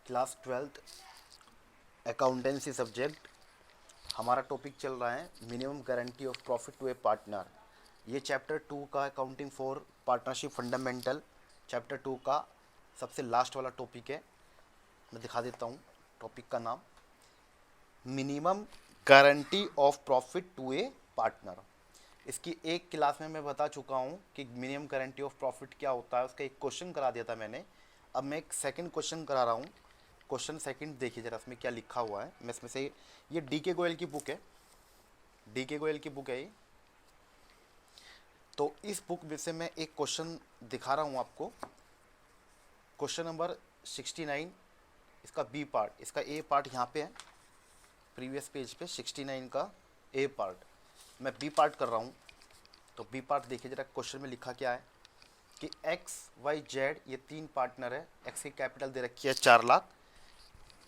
Class 12th accountancy subject. हमारा topic चल रहा है minimum guarantee of profit to a partner. ये चैप्टर 2 का accounting for partnership fundamental chapter 2 का सबसे लास्ट वाला टॉपिक है। मैं दिखा देता हूँ टॉपिक का नाम, minimum guarantee of profit to a partner. इसकी एक क्लास में मैं बता चुका हूँ कि मिनिमम गारंटी ऑफ प्रॉफिट क्या होता है। उसका एक क्वेश्चन करा दिया था मैंने। अब मैं एक सेकंड क्वेश्चन करा रहा हूँ। क्वेश्चन सेकंड देखिए जरा, इसमें क्या लिखा हुआ है। मैं इसमें से ये डीके गोयल की बुक है, डीके गोयल की बुक है ये। तो इस बुक में से मैं एक क्वेश्चन दिखा रहा हूँ आपको। क्वेश्चन नंबर 69, इसका बी पार्ट। इसका ए पार्ट यहाँ पे है प्रीवियस पेज पे, 69 का ए पार्ट। मैं बी पार्ट कर रहा हूँ। तो बी पार्ट देखिए जरा, क्वेश्चन में लिखा क्या है कि एक्स वाई जेड ये तीन पार्टनर है। एक्स की कैपिटल दे रखी है 4 लाख,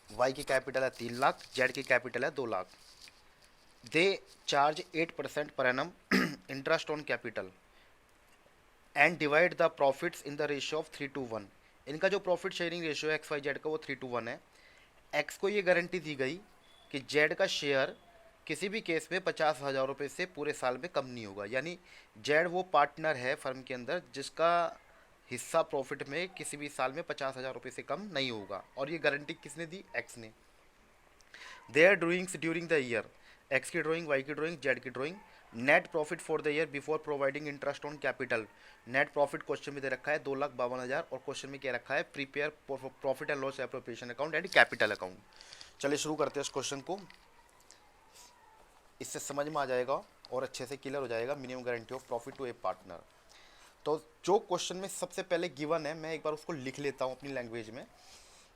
वाई की कैपिटल है 3 लाख, जेड की कैपिटल है 2 lakh. They charge 8% per annum interest on capital and divide the profits in the ratio of 3:1। इनका जो प्रॉफिट शेयरिंग रेशियो है एक्स वाई जेड का वो 3:1 है। एक्स को ये गारंटी दी गई कि जेड का शेयर किसी भी केस में 50,000 रुपये से पूरे साल में कम नहीं होगा। यानी जेड वो पार्टनर है फर्म के अंदर जिसका हिस्सा प्रॉफिट में किसी भी साल में 50,000 रुपये से कम नहीं होगा। और ये गारंटी किसने दी? एक्स ने। Their drawings during the year, X की ड्राइंग, वाई की ड्राइंग, जेड की drawing. Net profit for the year before providing interest on capital. Net profit question में दे रखा है 2,52,000 और क्वेश्चन में क्या रखा है? Prepare profit and loss appropriation account and capital account. चलिए शुरू करते हैं इस क्वेश्चन को। इससे समझ में आ जाएगा और अच्छे से क्लियर हो जाएगा minimum guarantee of profit to a partner. तो जो क्वेश्चन में सबसे पहले गिवन है मैं एक बार उसको लिख लेता हूँ अपनी लैंग्वेज में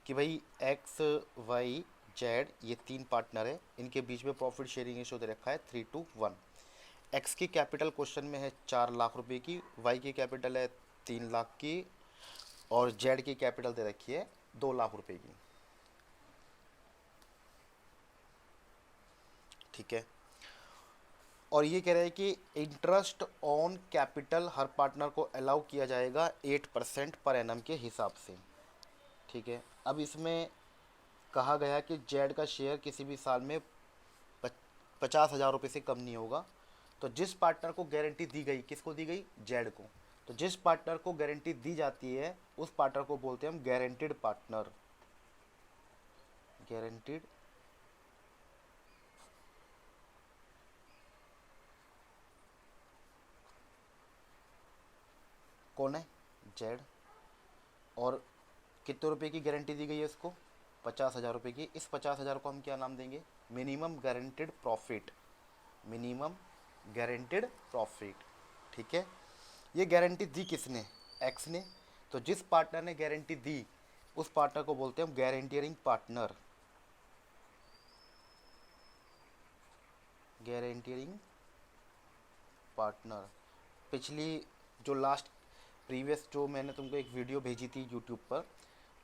कि भाई एक्स वाई जेड ये तीन पार्टनर है, इनके बीच में प्रॉफिट शेयरिंग रेशियो दे रखा है 3:1। एक्स की कैपिटल क्वेश्चन में है 4 लाख रुपए की, वाई की कैपिटल है 3 लाख की और जेड की कैपिटल दे रखी है 2 लाख रुपए की। ठीक है। और ये कह रहे हैं कि interest on capital her partner को अलाउ किया जाएगा 8% पर एनम के हिसाब से। ठीक है। अब इसमें कहा गया कि जेड का शेयर किसी भी साल में 50,000 रुपये से कम नहीं होगा। तो जिस पार्टनर को गारंटी दी गई, किसको दी गई? जेड को। तो जिस पार्टनर को गारंटी दी जाती है उस पार्टनर को बोलते हैं हम गारंटीड पार्टनर। गारंटीड कौन है? जेड। और कितने रुपए की गारंटी दी गई है उसको? 50,000 रुपये की। इस 50,000 को हम क्या नाम देंगे? Minimum guaranteed profit. Minimum guaranteed profit. ठीक है। ये गारंटी दी किसने? एक्स ने। तो जिस पार्टनर ने गारंटी दी उस पार्टनर को बोलते हैं हम गारंटियरिंग पार्टनर। गारंटियरिंग पार्टनर। पिछली जो लास्ट प्रीवियस जो मैंने तुमको एक वीडियो भेजी थी यूट्यूब पर,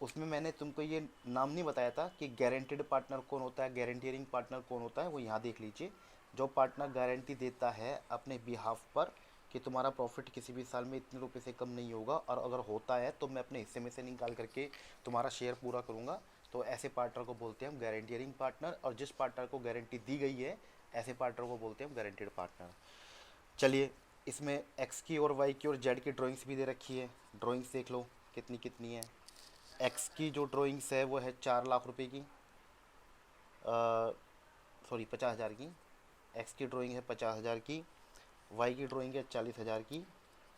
उसमें मैंने तुमको ये नाम नहीं बताया था कि गारंटेड पार्टनर कौन होता है, गारंटियरिंग पार्टनर कौन होता है। वो यहाँ देख लीजिए। जो पार्टनर गारंटी देता है अपने बिहाफ पर कि तुम्हारा प्रॉफिट किसी भी साल में इतने रुपए से कम नहीं होगा और अगर होता है तो मैं अपने हिस्से में से निकाल करके तुम्हारा शेयर पूरा करूँगा, तो ऐसे पार्टनर को बोलते हैं हम गारंटियरिंग पार्टनर। और जिस पार्टनर को गारंटी दी गई है ऐसे पार्टनर को बोलते हैं हम गारंटेड पार्टनर। चलिए, इसमें एक्स की और वाई की और जेड की ड्राइंग्स भी दे रखी है। ड्राइंग्स देख लो कितनी कितनी है। एक्स की जो ड्राइंग्स है वो है 4 लाख रुपए की, सॉरी 50,000 की। एक्स की ड्राइंग है 50,000 की, वाई की ड्राइंग है 40,000 की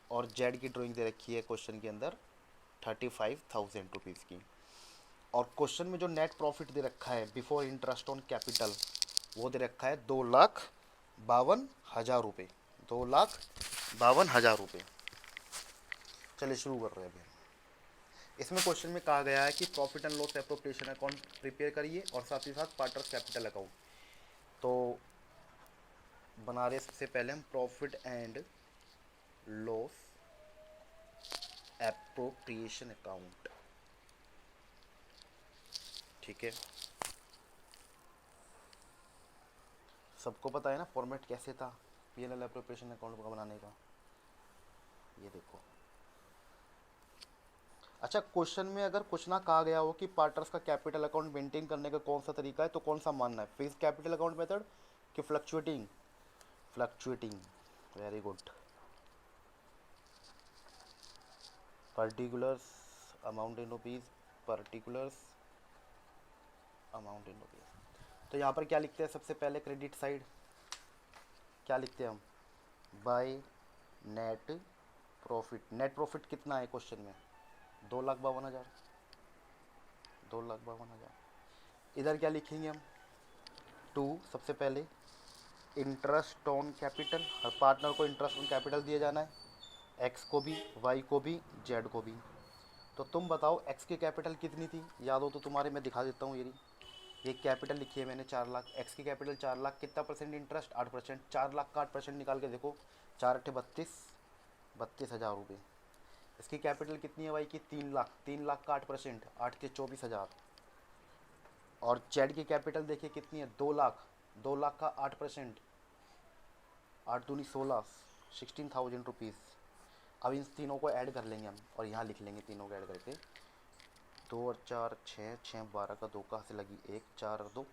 और जेड की ड्राइंग दे रखी है क्वेश्चन के अंदर 35,000 रुपीज़ की। और क्वेश्चन में जो नेट प्रॉफिट दे रखा है बिफोर इंटरेस्ट ऑन कैपिटल वो दे रखा है 2,52,000 रुपये। 2,52,000 रुपये। चलिए शुरू कर रहे हैं अभी। इसमें क्वेश्चन में कहा गया है कि profit and loss appropriation account prepare करिए और साथ ही साथ पार्टनर्स कैपिटल अकाउंट। तो बना रहे सबसे पहले हम profit and loss appropriation account. ठीक है। सबको पता है ना फॉर्मेट कैसे था पीएनएल एप्रोप्रिएशन अकाउंट का बनाने का। ये देखो, अच्छा, क्वेश्चन में अगर कुछ ना कहा गया हो कि पार्टनर्स का कैपिटल अकाउंट मेंटेन करने का कौन सा तरीका है, तो कौन सा मानना है, फिक्स कैपिटल अकाउंट मेथड कि fluctuating? Fluctuating, very good. Particulars amount in rupees, particulars amount in rupees. तो यहाँ पर क्या लिखते हैं सबसे पहले, क्रेडिट साइड क्या लिखते हैं हम, by net profit. Net profit कितना है क्वेश्चन में, 2,52,000, 2,52,000। इधर क्या लिखेंगे हम, टू, सबसे पहले interest on capital, her partner को इंटरेस्ट ऑन कैपिटल दिया जाना है, एक्स को भी, वाई को भी, जेड को भी। तो तुम बताओ एक्स की कैपिटल कितनी थी, याद हो तो तुम्हारे, मैं दिखा देता हूँ। ये कैपिटल लिखी है मैंने 4,00,000, एक्स की कैपिटल 4,00,000, कितना परसेंट इंटरेस्ट, 8%। 4,00,000 का 8% निकाल के देखो, 4 × 8 = 32,000 रुपये। इसकी कैपिटल कितनी है भाई की, 3,00,000, 3,00,000 का 8%, 8 के 24,000। और जेड की कैपिटल देखिए कितनी है, 2,00,000, 2,00,000 का 8%, 8 दूनी 16, 16,000 रुपीज़। अब इन तीनों को ऐड कर लेंगे हम और यहाँ लिख लेंगे तीनों को ऐड करके, 2 और 4 6, 6 12 का 2 कहाँ से लगी, 1, 4 और 2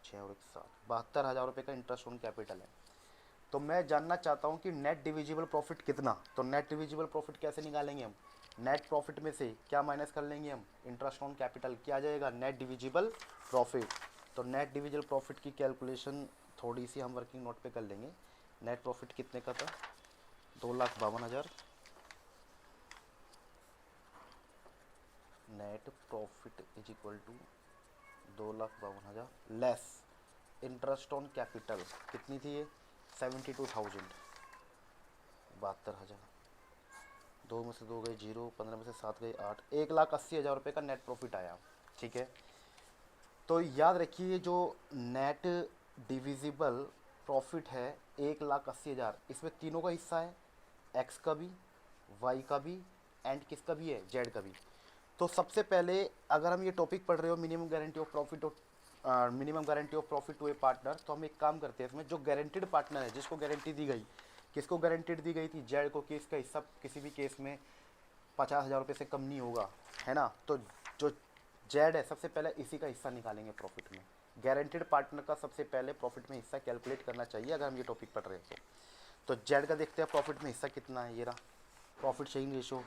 6 और 1 7, 72,000 रुपये का इंटरेस्ट ऑन कैपिटल है। तो मैं जानना चाहता हूँ कि नेट डिविजिबल प्रॉफिट कितना। तो नेट डिविजिबल प्रॉफिट कैसे निकालेंगे हम, नेट प्रॉफिट में से क्या माइनस कर लेंगे हम, इंटरेस्ट ऑन कैपिटल, क्या आ जाएगा, नेट डिविजिबल प्रॉफिट। तो नेट डिविजिबल प्रॉफिट की कैलकुलेशन थोड़ी सी हम वर्किंग नोट पे कर लेंगे। नेट प्रॉफिट कितने का था, 2,52,000। Net profit is equal to 2,52,000 less interest on capital, कितनी थी ये, 72,000, 72,000। 2 में से 2 गए 0, 15 में से 7 गए 8, 1,80,000 रुपये का नेट प्रॉफिट आया। ठीक है, तो याद रखिए जो नेट डिविजिबल प्रॉफिट है 1,80,000, इसमें तीनों का हिस्सा है, एक्स का भी, वाई का भी, एंड किसका भी है, जेड का भी। तो सबसे पहले अगर हम ये टॉपिक पढ़ रहे हो minimum guarantee of profit, minimum guarantee of profit to a partner, तो हम एक काम करते हैं, इसमें जो गारंटीड पार्टनर है जिसको गारंटी दी गई, किसको गारंटीड दी गई थी, जेड को, कि इसका हिस्सा किसी भी केस में 50,000 रुपये से कम नहीं होगा, है ना। तो जो जेड है सबसे पहले इसी का हिस्सा निकालेंगे प्रॉफिट में। गारंटीड पार्टनर का सबसे पहले प्रॉफिट में हिस्सा कैलकुलेट करना चाहिए अगर हम ये टॉपिक पढ़ रहे हैं तो जेड का देखते हैं प्रॉफिट में हिस्सा कितना है, ये रहा प्रॉफिट शेयरिंग रेशो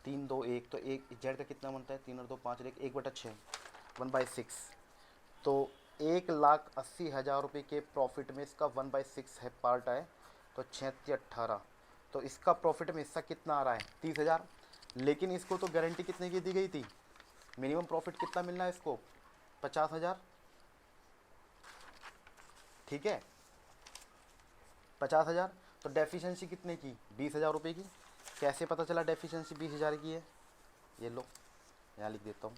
3, 2, 1। तो एक जेड का कितना बनता है, 3 और 2 5 और 1, 1/6, 1/6। तो 1,80,000 रुपये के प्रॉफिट में इसका 1/6 है पार्ट है, तो 6 × 18। तो इसका प्रॉफिट में हिस्सा कितना आ रहा है, 30,000। लेकिन इसको तो गारंटी कितने की दी गई थी, मिनिमम प्रॉफिट कितना मिलना है इसको, 50,000। ठीक है, 50,000। तो डेफिशिएंसी कितने की, 20,000 रुपये की। कैसे पता चला डेफिशिएंसी 20,000 की है, ये लो यहाँ लिख देता हूँ,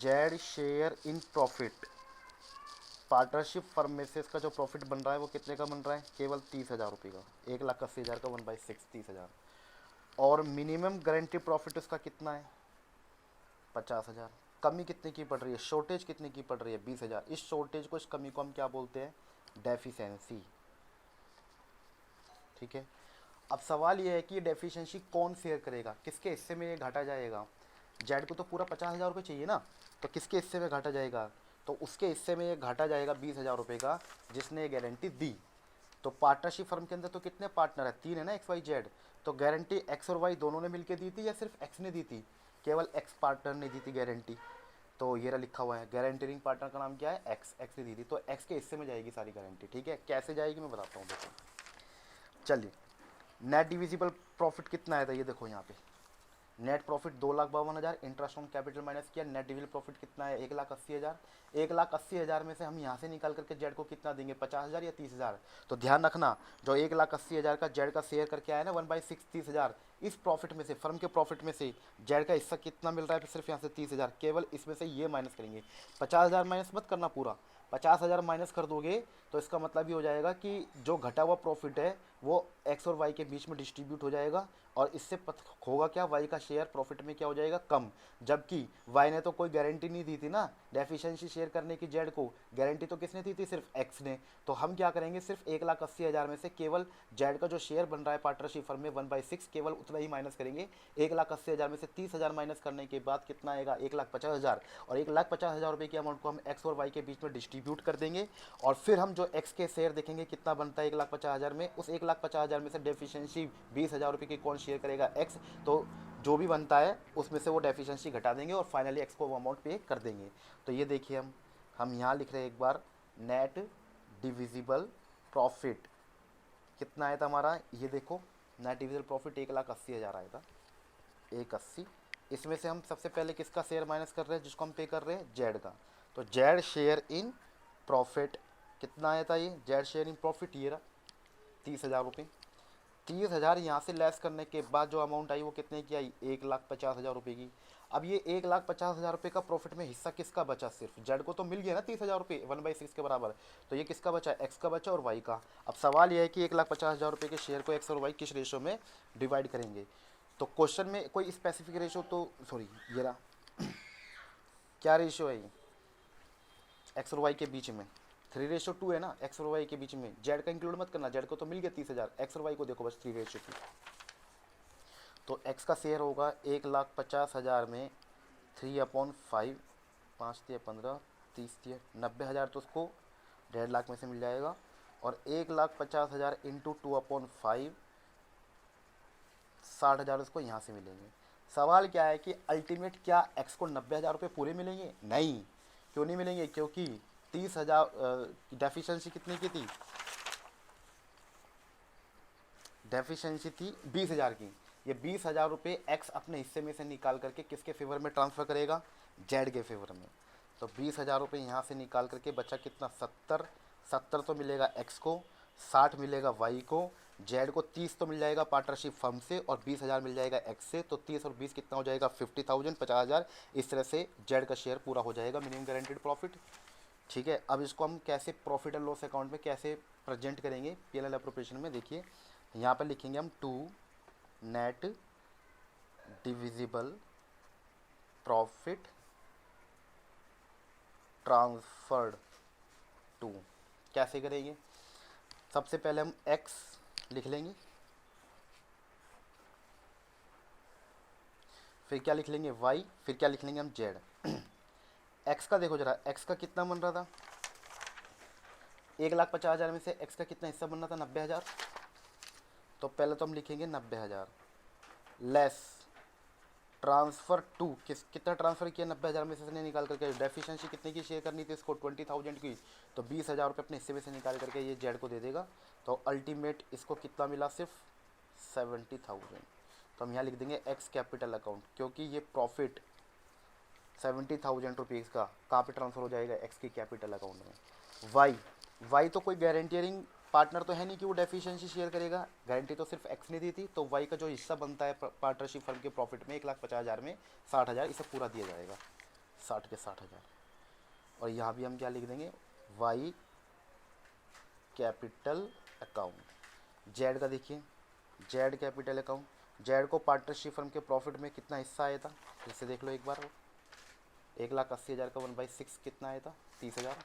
Z share in profit, partnership firm में से इसका जो प्रॉफिट बन रहा है वो कितने का बन रहा है, केवल 30,000 रुपये का, 1,80,000 का 1/6, 30,000। और मिनिमम गारंटी प्रॉफिट उसका कितना है, 50,000। कमी कितने की पड़ रही है, शॉर्टेज कितने की पड़ रही है, 20,000। इस शॉर्टेज को, इस कमी को हम क्या बोलते हैं, डेफिशिएंसी। ठीक है, अब सवाल ये है कि ये डेफिशिएंसी कौन शेयर करेगा, किसके हिस्से में ये घाटा जाएगा। जेड को तो पूरा 50,000 रुपये चाहिए ना, तो किसके हिस्से में घाटा जाएगा, तो उसके हिस्से में ये घाटा जाएगा 20,000 रुपये का, जिसने ये गारंटी दी। तो पार्टनरशिप फर्म के अंदर तो कितने पार्टनर है, 3 है ना, एक्स वाई जेड। तो गारंटी एक्स और वाई दोनों ने मिलकर दी थी या सिर्फ एक्स ने दी थी, केवल एक्स पार्टनर ने दी थी गारंटी। तो ये रहा लिखा हुआ है, गारंटीरिंग पार्टनर का नाम क्या है, एक्स, एक्स ने दी थी। तो एक्स के हिस्से में जाएगी सारी गारंटी। ठीक है, कैसे जाएगी मैं बताता हूँ, देखो। चलिए, नेट डिविजिबल प्रॉफिट कितना आया था, ये देखो यहाँ पे, net profit 2,52,000, interest on capital minus किया, नेट डिविजिबल प्रॉफिट कितना है, 1,80,000। 1,80,000 में से हम यहाँ से निकाल करके जेड को कितना देंगे, 50,000 या 30,000। तो ध्यान रखना, जो 1,80,000 का जेड का शेयर करके आया ना 1/6, 30,000, इस प्रॉफिट में से, फर्म के प्रॉफिट में से जेड का हिस्सा कितना मिल रहा है, सिर्फ यहाँ से 30,000, केवल इसमें से ये माइनस करेंगे। 50,000 माइनस मत करना पूरा, 50,000 माइनस कर दोगे तो इसका मतलब ये हो जाएगा कि जो घटा हुआ प्रॉफिट है वो एक्स और वाई के बीच में डिस्ट्रीब्यूट हो जाएगा, और इससे होगा क्या, वाई का शेयर प्रॉफिट में क्या हो जाएगा, कम। जबकि वाई ने तो कोई गारंटी नहीं दी थी ना डेफिशिएंसी शेयर करने की जेड को, गारंटी तो किसने दी थी, सिर्फ एक्स ने। तो हम क्या करेंगे, सिर्फ 1,80,000 में से केवल जेड का जो शेयर बन रहा है पार्टनरशिप फर्म में 1/6, केवल उतना ही माइनस करेंगे। 1,80,000 में से 30,000 माइनस करने के बाद कितना आएगा, 1,50,000। और 1,50,000 रुपये की अमाउंट को हम एक्स और वाई के बीच में डिस्ट्रीब्यूट कर देंगे, और फिर हम जो एक्स के शेयर देखेंगे कितना बनता है 1,50,000 में, उस 1,50,000 में से डेफिशिएंसी 20,000 रुपये की कौन शेयर करेगा, एक्स। तो जो भी बनता है उसमें से वो डेफिशिएंसी घटा देंगे और फाइनली एक्स को वो अमाउंट पे कर देंगे। तो ये देखिए हम यहाँ लिख रहे हैं एक बार, नेट डिविजिबल प्रॉफिट कितना आया था हमारा, ये देखो नेट डिविजिबल प्रॉफिट 1,80,000 आया था, 1,80। इसमें से हम सबसे पहले किसका शेयर माइनस कर रहे हैं, जिसको हम पे कर रहे हैं, जेड का। तो जेड शेयर इन प्रॉफिट कितना आया था, ये जेड शेयर इन प्रॉफिट ये रहा 30,000 रुपये। 30,000 यहाँ से लेस करने के बाद जो अमाउंट आई वो कितने की आई, 1,50,000 रुपये की। अब ये 1,50,000 रुपये का प्रॉफिट में हिस्सा किसका बचा, सिर्फ जेड को तो मिल गया ना 30,000 रुपये 1/6 के बराबर। तो ये किसका बचा, एक्स का बचा और वाई का। अब सवाल ये है कि 1,50,000 रुपये के शेयर को एक्स और वाई किस रेशो में डिवाइड करेंगे। तो क्वेश्चन में कोई स्पेसिफिक रेशो तो सॉरी ये रहा, क्या रेशो है ये, एक्स और वाई के बीच में 3:2 है ना, एक्स और वाई के बीच में। जेड का इंक्लूड मत करना, जेड को तो मिल गया 30,000, एक्स और वाई को देखो बस 3:2। तो एक्स का शेयर होगा 1,50,000 में 3/5, 5 × 15, 30 × 90,000, तो उसको 1.5 लाख में से मिल जाएगा। और 1,50,000 इंटू 2/5, 60,000 उसको यहाँ से मिलेंगे। सवाल क्या है कि अल्टीमेट क्या एक्स को 90,000 रुपये पूरे मिलेंगे, नहीं। क्यों नहीं मिलेंगे, क्योंकि 30,000 डेफिशिएंसी कितने की थी, डेफिशिएंसी थी 20,000 की। ये 20,000 रुपये एक्स अपने हिस्से में से निकाल करके किसके फेवर में ट्रांसफ़र करेगा, जेड के फेवर में। तो 20,000 रुपये यहाँ से निकाल करके बचा कितना, 70 तो मिलेगा एक्स को, 60 मिलेगा वाई को, जेड को 30 तो मिल जाएगा पार्टनरशिप फर्म से, और 20,000 मिल जाएगा एक्स से। तो 30 और 20 कितना हो जाएगा, 50,000, 50,000। इस तरह से जेड का शेयर पूरा हो जाएगा, मिनिमम गारंटेड प्रॉफिट। ठीक है, अब इसको हम कैसे प्रॉफिट एंड लॉस अकाउंट में कैसे प्रेजेंट करेंगे, पीएनएल अप्रोप्रिएशन में। देखिए यहाँ पर लिखेंगे हम to net divisible profit transferred to, कैसे करेंगे, सबसे पहले हम एक्स लिख लेंगे, फिर क्या लिख लेंगे वाई, फिर क्या लिख लेंगे हम जेड। एक्स का देखो जरा, एक्स का कितना बन रहा था, 1,50,000 में से एक्स का कितना हिस्सा बन रहा था, 90,000। तो पहले तो हम लिखेंगे 90,000 लेस ट्रांसफ़र टू, कितना ट्रांसफ़र किया, 90,000 में से इसने निकाल करके। डेफिशिएंसी कितने की शेयर करनी थी इसको, 20,000 की। तो 20,000 रुपये अपने हिस्से में से निकाल करके ये जेड को दे देगा। तो अल्टीमेट इसको कितना मिला, सिर्फ 70,000। तो हम यहाँ लिख देंगे एक्स कैपिटल अकाउंट, क्योंकि ये प्रॉफिट 70,000 रुपीज़ का कहाँ पे ट्रांसफ़र हो जाएगा, एक्स की कैपिटल अकाउंट में। वाई तो कोई गारंटियरिंग पार्टनर तो है नहीं कि वो डेफिशिएंसी शेयर करेगा, गारंटी तो सिर्फ एक्स ने दी थी। तो वाई का जो हिस्सा बनता है पार्टनरशिप फर्म के प्रॉफिट में 1,50,000 में 60,000 इसे पूरा दिया जाएगा, 60 के 60,000। और यहाँ भी हम क्या लिख देंगे, वाई कैपिटल अकाउंट। जेड का देखिए, जेड कैपिटल अकाउंट, जेड को पार्टनरशिप फर्म के प्रॉफिट में कितना हिस्सा आया था, फिर से देख लो एक बार। 1,80,000 का 1/6 कितना आया था, 30,000।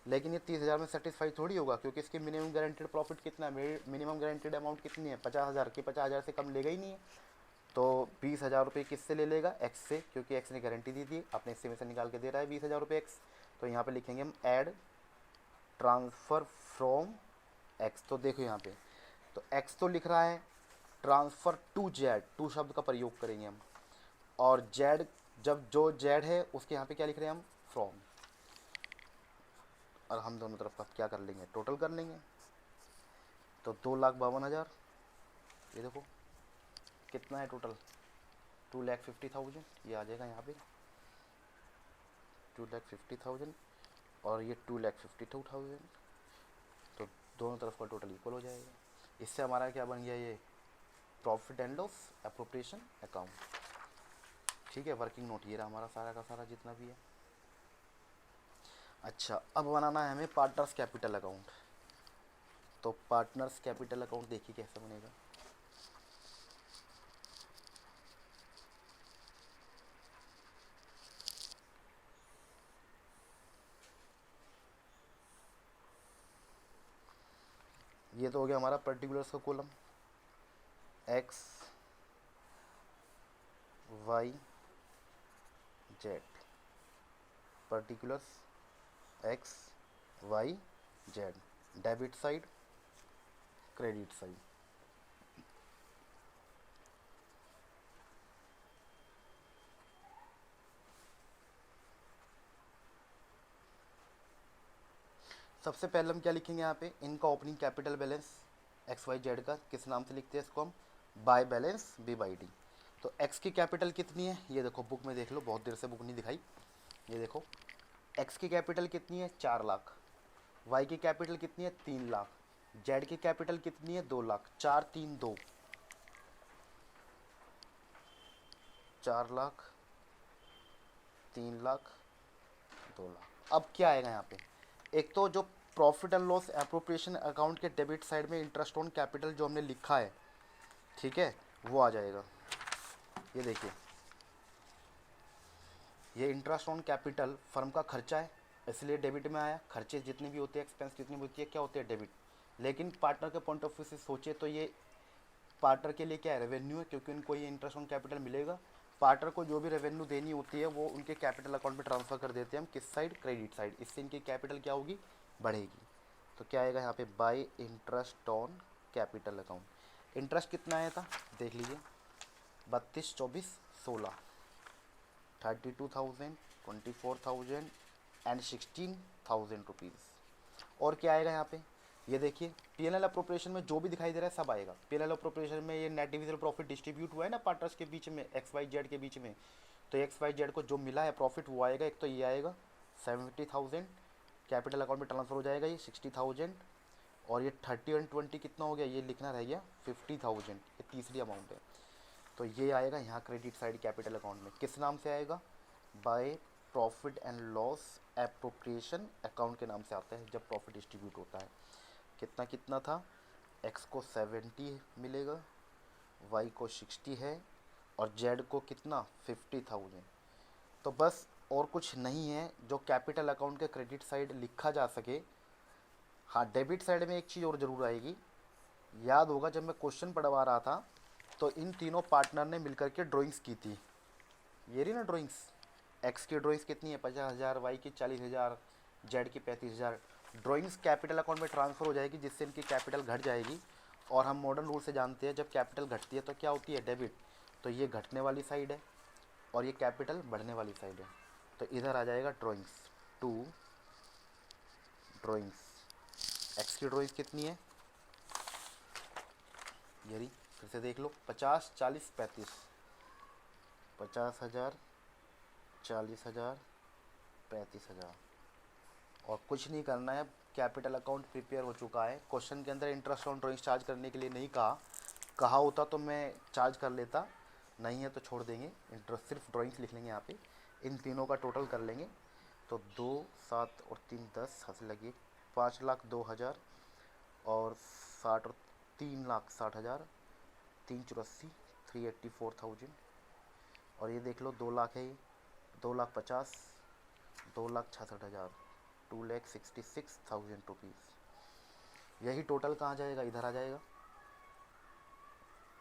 लेकिन ये 30,000 में सेटिस्फाई थोड़ी होगा, क्योंकि इसकी मिनिमम गारंटेड प्रॉफिट कितना है, मिनिमम गारंटेड अमाउंट कितनी है, 50,000 की, 50,000 से कम लेगा ही नहीं है। तो 20,000 रुपये किससे ले लेगा, एक्स से, क्योंकि एक्स ने गारंटी दी थी, अपने हिस्से में से निकाल के दे रहा है 20,000 रुपये एक्स। तो यहाँ पे लिखेंगे हम ऐड ट्रांसफ़र फ्रॉम एक्स। तो देखो यहाँ पे, तो एक्स तो लिख रहा है, ट्रांसफ़र टू जेड, टू शब्द का प्रयोग करेंगे हम। और जेड, जब जो जेड है उसके यहाँ पे क्या लिख रहे हैं हम, फ्रॉम। और हम दोनों तरफ का क्या कर लेंगे, टोटल कर लेंगे। तो 2,52,000, ये देखो कितना है टोटल, 2,50,000 ये आ जाएगा यहाँ पे, 2,50,000 और ये 2,52,000। तो दोनों तरफ का टोटल इक्वल हो जाएगा। इससे हमारा क्या बन गया, ये profit and loss appropriation account. ठीक है, वर्किंग नोट ये रहा हमारा सारा का सारा जितना भी है। अच्छा, अब बनाना है हमें पार्टनर्स कैपिटल अकाउंट। तो पार्टनर्स कैपिटल अकाउंट देखिए कैसे बनेगा। ये तो हो गया हमारा पर्टिकुलर्स का column, X Y Z, particulars X Y Z, debit side credit side. सबसे पहले हम क्या लिखेंगे यहाँ पे, इनका opening capital balance X Y Z का किस नाम से लिखते हैं इसको हम, by balance B by D. तो एक्स की कैपिटल कितनी है, ये देखो बुक में देख लो, बहुत देर से बुक नहीं दिखाई, ये देखो एक्स की कैपिटल कितनी है 4 लाख, वाई की कैपिटल कितनी है 3 लाख, जेड की कैपिटल कितनी है 2 लाख, 4 3 2, 4 लाख 3 लाख 2 लाख। अब क्या आएगा यहाँ पे, एक तो जो profit and loss appropriation account के डेबिट साइड में इंटरेस्ट ऑन कैपिटल जो हमने लिखा है, ठीक है, वो आ जाएगा। ये देखिए, ये इंटरेस्ट ऑन कैपिटल फर्म का खर्चा है, इसलिए डेबिट में आया। खर्चे जितने भी होते हैं, एक्सपेंस जितनी भी होती है, क्या होते हैं डेबिट। लेकिन पार्टनर के पॉइंट ऑफ व्यू से सोचे तो ये पार्टनर के लिए क्या है, रेवेन्यू है, क्योंकि उनको ये इंटरेस्ट ऑन कैपिटल मिलेगा। पार्टनर को जो भी रेवेन्यू देनी होती है वो उनके कैपिटल अकाउंट में ट्रांसफ़र कर देते हैं हम, किस साइड, क्रेडिट साइड। इससे इनकी कैपिटल क्या होगी, बढ़ेगी। तो क्या आएगा यहाँ पे, bye interest on capital account. Interest कितना आया था देख लीजिए, 32 24 16, 32,000 24,000 एंड 16,000 रुपीज़। और क्या आएगा यहाँ पे, ये देखिए पीएनएल अप्रोप्रिएशन में जो भी दिखाई दे रहा है सब आएगा। पीएनएल अप्रोप्रिएशन में ये नेट डिविजिबल प्रॉफिट डिस्ट्रीब्यूट हुआ है ना पार्टनर्स के बीच में, एक्स वाई जेड के बीच में, तो एक्स वाई जेड को जो मिला है प्रॉफिट वो आएगा। एक तो ये आएगा 70,000 कैपिटल अकाउंट में ट्रांसफर हो जाएगा, ये 60,000, और ये 30 और 20 कितना हो गया, ये लिखना रह गया 50,000, ये तीसरी अमाउंट है। तो ये आएगा यहाँ क्रेडिट साइड कैपिटल अकाउंट में, किस नाम से आएगा, by profit and loss appropriation account के नाम से आता है जब प्रॉफिट डिस्ट्रीब्यूट होता है। कितना कितना था, एक्स को 70 मिलेगा, वाई को 60 है, और जेड को कितना 50,000। तो बस और कुछ नहीं है जो कैपिटल अकाउंट के क्रेडिट साइड लिखा जा सके। हाँ, डेबिट साइड में एक चीज़ और ज़रूर आएगी, याद होगा जब मैं क्वेश्चन पढ़वा रहा था तो इन तीनों पार्टनर ने मिलकर के ड्राइंग्स की थी, ये रही ना ड्राइंग्स, एक्स की ड्राइंग्स कितनी है 50,000, वाई की 40,000, जेड की 35,000। ड्राइंग्स कैपिटल अकाउंट में ट्रांसफ़र हो जाएगी, जिससे इनकी कैपिटल घट जाएगी। और हम मॉडर्न रूल से जानते हैं जब कैपिटल घटती है तो क्या होती है, डेबिट। तो ये घटने वाली साइड है और ये कैपिटल बढ़ने वाली साइड है, तो इधर आ जाएगा ड्राइंग्स टू ड्राइंग्स। एक्स की ड्राइंग्स कितनी है, ये रही, फिर से देख लो, 50 40 35, 50,000 40,000 35,000। और कुछ नहीं करना है, कैपिटल अकाउंट प्रिपेयर हो चुका है। क्वेश्चन के अंदर इंटरेस्ट ऑन ड्राइंग्स चार्ज करने के लिए नहीं कहा, कहा होता तो मैं चार्ज कर लेता, नहीं है तो छोड़ देंगे। इंटरेस्ट सिर्फ ड्राइंग्स लिख लेंगे यहाँ पे, इन तीनों का टोटल कर लेंगे। तो 2 7 और 3 10 हंस लगी, 5,02,000 और 60 और 3,60,000, 3 84 384,000। और ये देख लो 2 लाख है, ये 2,50,000, 2,66,000, 2,66,000 रुपीज़। यही टोटल कहाँ जाएगा, इधर आ जाएगा।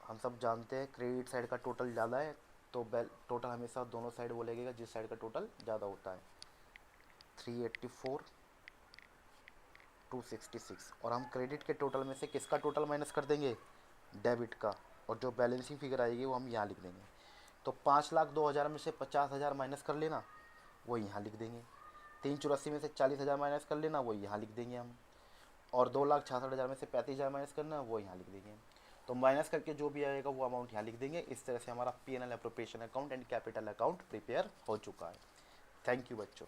हम सब जानते हैं क्रेडिट साइड का टोटल ज़्यादा है, तो टोटल हमेशा दोनों साइड वो लगेगा जिस साइड का टोटल ज़्यादा होता है। 384 266, और हम क्रेडिट के टोटल में से किसका टोटल माइनस कर देंगे, डेबिट का, और जो बैलेंसिंग फिगर आएगी वो हम यहाँ लिख देंगे। तो 5,02,000 में से 50,000 माइनस कर लेना, वो यहाँ लिख देंगे। 384 में से 40,000 माइनस कर लेना, वो यहाँ लिख देंगे हम। और 2,66,000 में से 35,000 माइनस करना, वो यहाँ लिख देंगे। तो माइनस करके जो भी आएगा वो अमाउंट यहाँ लिख देंगे। इस तरह से हमारा PNL appropriation account and capital account prepare हो चुका है। थैंक यू बच्चों।